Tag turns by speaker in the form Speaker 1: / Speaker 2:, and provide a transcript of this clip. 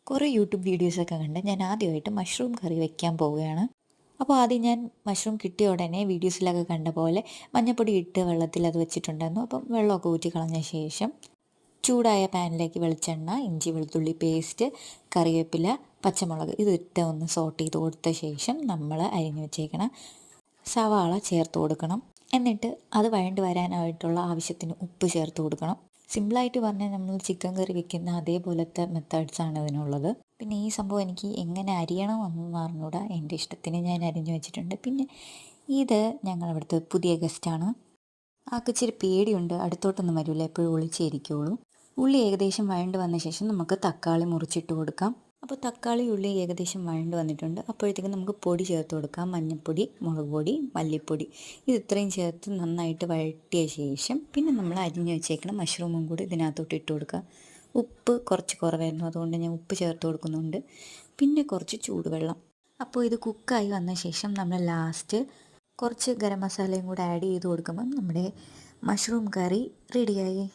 Speaker 1: കുറേ യൂട്യൂബ് വീഡിയോസൊക്കെ കണ്ട് ഞാൻ ആദ്യമായിട്ട് മഷ്റൂം കറി വെക്കാൻ പോവുകയാണ്. അപ്പോൾ ആദ്യം ഞാൻ മഷ്റൂം കിട്ടിയ ഉടനെ വീഡിയോസിലൊക്കെ കണ്ട പോലെ മഞ്ഞൾപ്പൊടി ഇട്ട് വെള്ളത്തിൽ അത് വെച്ചിട്ടുണ്ടായിരുന്നു. അപ്പം വെള്ളമൊക്കെ ഊറ്റി കളഞ്ഞ ശേഷം ചൂടായ പാനിലേക്ക് വെളിച്ചെണ്ണ, ഇഞ്ചി വെളുത്തുള്ളി പേസ്റ്റ്, കറിവേപ്പില, പച്ചമുളക് ഇതിട്ട് ഒന്ന് സോട്ട് ചെയ്ത് കൊടുത്ത ശേഷം നമ്മൾ അരിഞ്ഞു വെച്ചേക്കണം സവാള ചേർത്ത് കൊടുക്കണം. എന്നിട്ട് അത് വഴണ്ട് വരാനായിട്ടുള്ള ആവശ്യത്തിന് ഉപ്പ് ചേർത്ത് കൊടുക്കണം. സിമ്പിളായിട്ട് പറഞ്ഞാൽ നമ്മൾ ചിക്കൻ കറി വെക്കുന്ന അതേപോലത്തെ മെത്തേഡ്സാണ് ഇതിനുള്ളത്. പിന്നെ ഈ സംഭവം എനിക്ക് എങ്ങനെ അരിയണമെന്നൊന്നും അറിഞ്ഞൂടാ. എൻ്റെ ഇഷ്ടത്തിന് ഞാൻ അരിഞ്ഞു വെച്ചിട്ടുണ്ട്. പിന്നെ ഇത് ഞങ്ങളവിടുത്തെ പുതിയ ഗസ്റ്റാണ്. ആൾക്ക് ഇച്ചിരി പേടിയുണ്ട്, അടുത്തോട്ടൊന്നും വരില്ല, എപ്പോഴും ഒളിച്ചിരിക്കുള്ളൂ. ഉള്ളി ഏകദേശം വഴണ്ട് വന്ന ശേഷം നമുക്ക് തക്കാളി മുറിച്ചിട്ട് കൊടുക്കാം. അപ്പോൾ തക്കാളി ഉള്ളി ഏകദേശം വഴണ്ട് വന്നിട്ടുണ്ട്. അപ്പോഴത്തേക്കും നമുക്ക് പൊടി ചേർത്ത് കൊടുക്കാം. മഞ്ഞൾപ്പൊടി, മുളക് പൊടി, മല്ലിപ്പൊടി ഇത് ഇത്രയും ചേർത്ത് നന്നായിട്ട് വഴറ്റിയ ശേഷം പിന്നെ നമ്മൾ അരിഞ്ഞ് വെച്ചേക്കണം മഷ്റൂമും കൂടി ഇതിനകത്തോട്ട് ഇട്ട് കൊടുക്കുക. ഉപ്പ് കുറച്ച് കുറവായിരുന്നു, അതുകൊണ്ട് ഞാൻ ഉപ്പ് ചേർത്ത് കൊടുക്കുന്നുണ്ട്. പിന്നെ കുറച്ച് ചൂടുവെള്ളം. അപ്പോൾ ഇത് കുക്കായി വന്ന ശേഷം നമ്മൾ ലാസ്റ്റ് കുറച്ച് ഗരം മസാലയും കൂടെ ആഡ് ചെയ്ത് കൊടുക്കുമ്പം നമ്മുടെ മഷ്റൂം കറി റെഡിയായി.